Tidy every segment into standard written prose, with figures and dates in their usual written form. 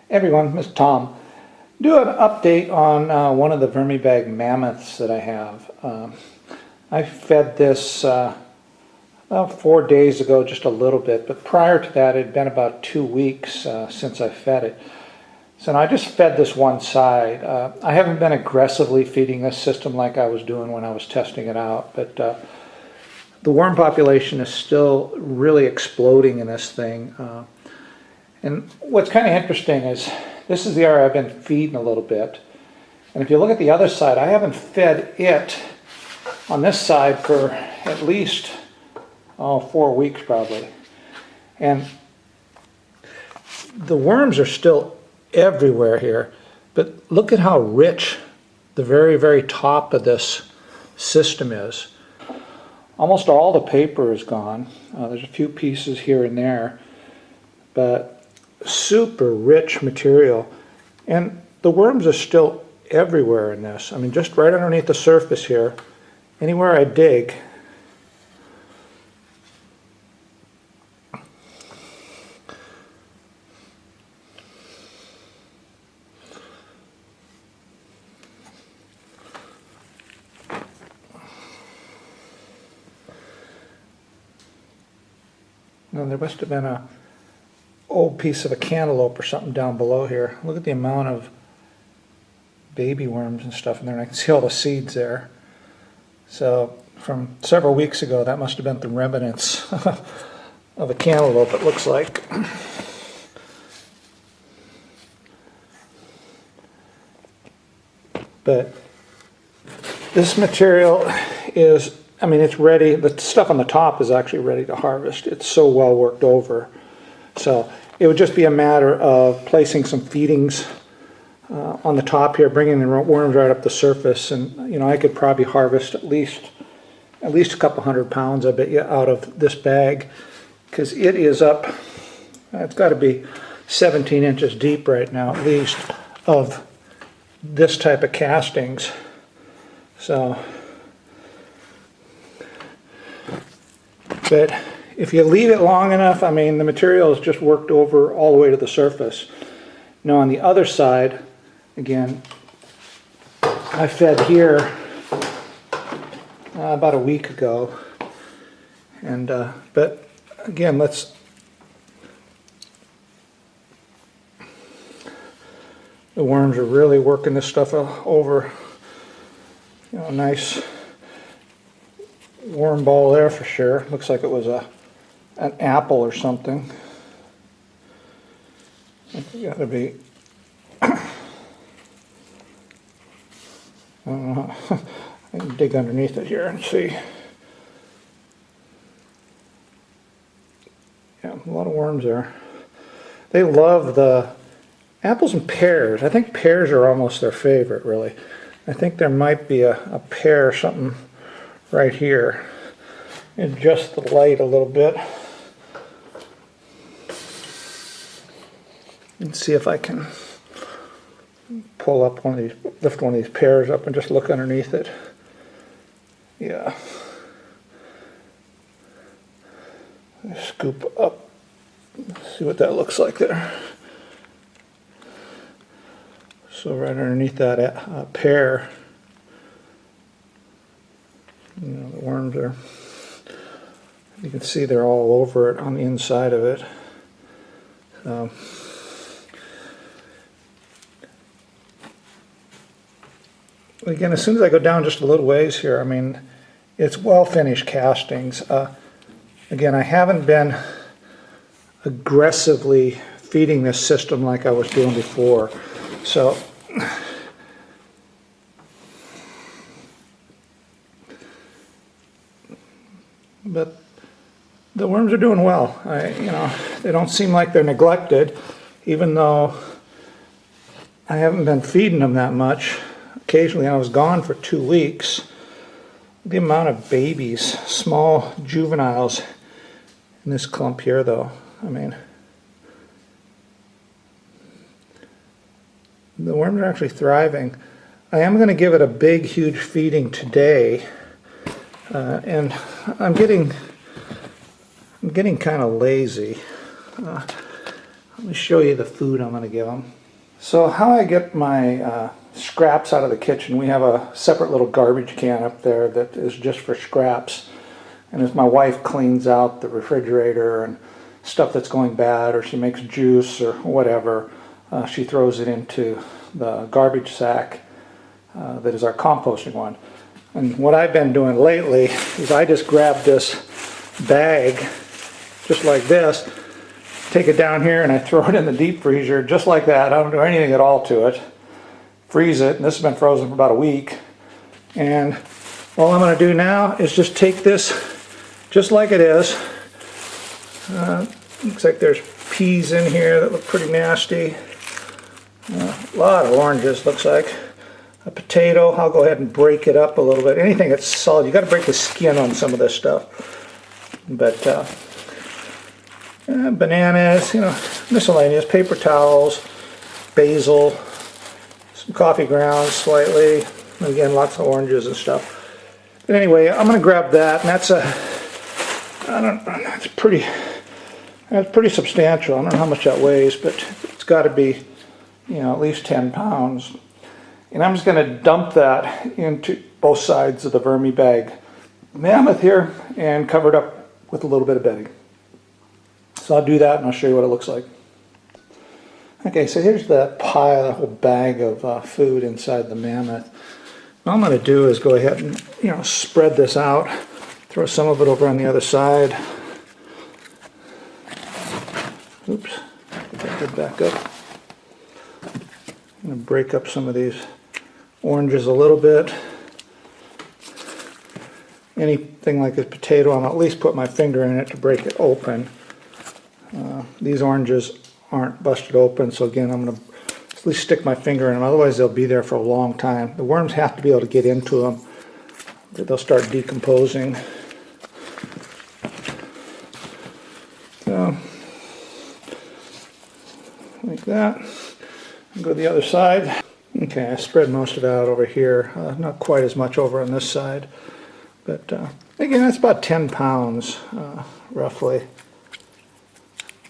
Everyone, Mr. Tom. Do an update on one of the VermiBag Mammoths that I have. I fed this about 4 days ago, just a little bit, but prior to that it had been about 2 weeks since I fed it. So now I just fed this one side. I haven't been aggressively feeding this system like I was doing when I was testing it out, but the worm population is still really exploding in this thing. And what's kind of interesting is this is the area I've been feeding a little bit. And if you look at the other side, I haven't fed it on this side for at least 4 weeks probably. And the worms are still everywhere here. But look at how rich the very, very top of this system is. Almost all the paper is gone. There's a few pieces here and there. But super rich material, and the worms are still everywhere in this. I mean, just right underneath the surface here, anywhere I dig, now there must have been a old piece of a cantaloupe or something down below here. Look at the amount of baby worms and stuff in there, and I can see all the seeds there. So from several weeks ago, that must have been the remnants of a cantaloupe, it looks like. But this material is, I mean, it's ready. The stuff on the top is actually ready to harvest. It's so well worked over. So it would just be a matter of placing some feedings on the top here, bringing the worms right up the surface, and you know, I could probably harvest at least a couple 100 pounds, I bet you, out of this bag, because it is up. It's got to be 17 inches deep right now, at least, of this type of castings. So, but if you leave it long enough, I mean, the material is just worked over all the way to the surface. Now on the other side, again, I fed here about a week ago, and but again, the worms are really working this stuff over. You know, nice worm ball there for sure. Looks like it was an apple or something. It's got to be. I don't know. I can dig underneath it here and see. Yeah, a lot of worms there. They love the apples and pears. I think pears are almost their favorite, really. I think there might be a pear or something right here. Adjust the light a little bit. And see if I can pull up one of these, lift one of these pears up and just look underneath it. Yeah. Scoop up. See what that looks like there. So right underneath that pear, you know, the worms are, you can see they're all over it on the inside of it. Again, as soon as I go down just a little ways here, I mean, it's well finished castings. Again, I haven't been aggressively feeding this system like I was doing before. So, but the worms are doing well. You know, they don't seem like they're neglected, even though I haven't been feeding them that much. Occasionally I was gone for 2 weeks. The amount of babies, small juveniles in this clump here though, I mean, the worms are actually thriving. I am going to give it a big, huge feeding today, and I'm getting kind of lazy. Let me show you the food I'm going to give them. So how I get my scraps out of the kitchen, we have a separate little garbage can up there that is just for scraps. And as my wife cleans out the refrigerator and stuff that's going bad, or she makes juice or whatever, she throws it into the garbage sack that is our composting one. And what I've been doing lately is I just grab this bag just like this, take it down here, and I throw it in the deep freezer just like that. I don't do anything at all to it. Freeze it, and this has been frozen for about a week. And all I'm going to do now is just take this just like it is. Looks like there's peas in here that look pretty nasty. A lot of oranges, looks like. A potato, I'll go ahead and break it up a little bit. Anything that's solid, you got to break the skin on some of this stuff. But bananas, miscellaneous, paper towels, basil, some coffee grounds slightly. Again, lots of oranges and stuff. But anyway, I'm going to grab that, and that's pretty substantial. I don't know how much that weighs, but it's got to be, at least 10 pounds. And I'm just going to dump that into both sides of the VermiBag Mammoth here and cover it up with a little bit of bedding. So I'll do that and I'll show you what it looks like. Okay, so here's the pile, the whole bag of food inside the Mammoth. What I'm going to do is go ahead and spread this out, throw some of it over on the other side. Oops, get that lid back up. I'm going to break up some of these oranges a little bit. Anything like a potato, I'll at least put my finger in it to break it open. These oranges aren't busted open, so again, I'm going to at least stick my finger in them, otherwise they'll be there for a long time. The worms have to be able to get into them. They'll start decomposing. So, like that. And go to the other side. Okay, I spread most of it out over here. Not quite as much over on this side. But again, that's about 10 pounds, roughly.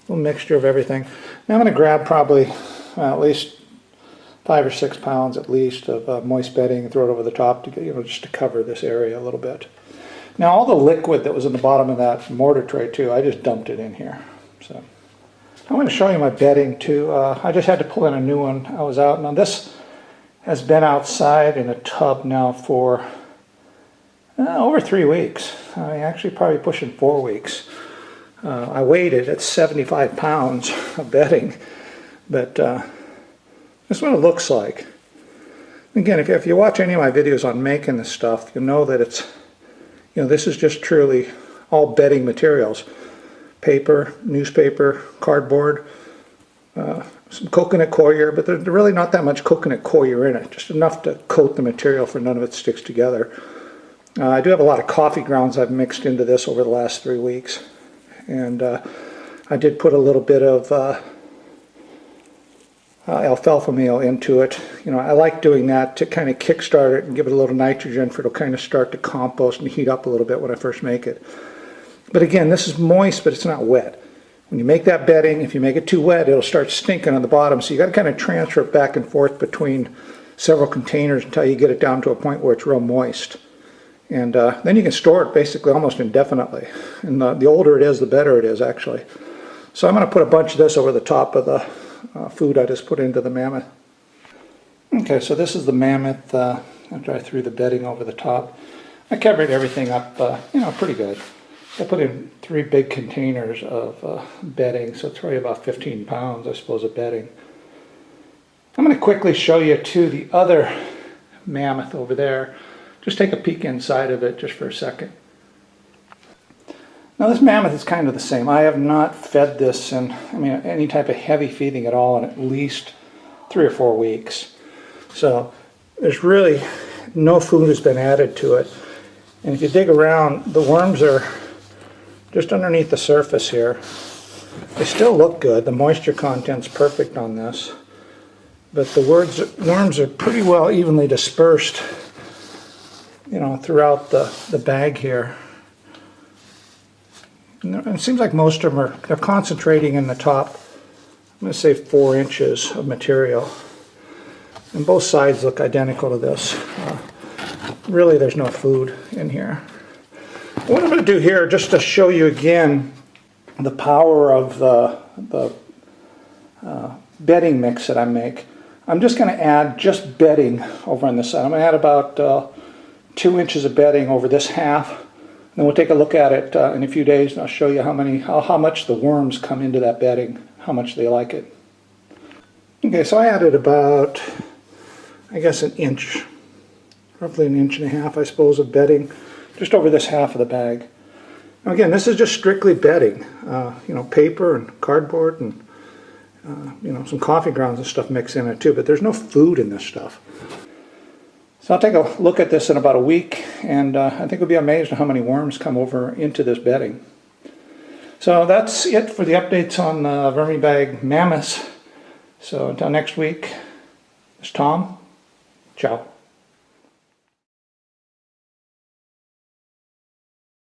A little mixture of everything. Now I'm going to grab probably at least 5 or 6 pounds at least of moist bedding and throw it over the top to get, just to cover this area a little bit. Now all the liquid that was in the bottom of that mortar tray too, I just dumped it in here. So I'm going to show you my bedding too. I just had to pull in a new one. I was out. Now this has been outside in a tub now for over 3 weeks. Actually probably pushing 4 weeks. I weighed it at 75 pounds of bedding, but this is what it looks like. Again, if you watch any of my videos on making this stuff, you'll know that it's, this is just truly all bedding materials. Paper, newspaper, cardboard, some coconut coir, but there's really not that much coconut coir in it, just enough to coat the material for none of it sticks together. I do have a lot of coffee grounds I've mixed into this over the last 3 weeks. And I did put a little bit of alfalfa meal into it. I like doing that to kind of kickstart it and give it a little nitrogen for it'll kind of start to compost and heat up a little bit when I first make it. But again, this is moist, but it's not wet. When you make that bedding, if you make it too wet, it'll start stinking on the bottom. So you got to kind of transfer it back and forth between several containers until you get it down to a point where it's real moist. And then you can store it basically almost indefinitely. And the older it is, the better it is actually. So I'm going to put a bunch of this over the top of the food I just put into the Mammoth. Okay, so this is the Mammoth after I threw the bedding over the top. I covered everything up, pretty good. I put in 3 big containers of bedding, so it's probably about 15 pounds, I suppose, of bedding. I'm going to quickly show you too the other Mammoth over there. Just take a peek inside of it just for a second. Now this Mammoth is kind of the same. I have not fed this in, any type of heavy feeding at all in at least 3 or 4 weeks. So there's really no food has been added to it. And if you dig around, the worms are just underneath the surface here. They still look good. The moisture content's perfect on this. But the worms are pretty well evenly dispersed throughout the bag here. And it seems like most of them they're concentrating in the top going to say 4 inches of material. And both sides look identical to this. Really, there's no food in here. What I'm going to do here, just to show you again the power of the bedding mix that I make, I'm just going to add just bedding over on this side. I'm going to add about 2 inches of bedding over this half. Then we'll take a look at it in a few days, and I'll show you how much the worms come into that bedding, how much they like it. Okay, so I added about, I guess, an inch, roughly 1.5 inches, I suppose, of bedding just over this half of the bag. Now again, this is just strictly bedding, you know, paper and cardboard and you know, some coffee grounds and stuff mixed in it too, but there's no food in this stuff. So I'll take a look at this in about a week, and I think you'll be amazed at how many worms come over into this bedding. So that's it for the updates on VermiBag Mammoths. So until next week, it's Tom. Ciao.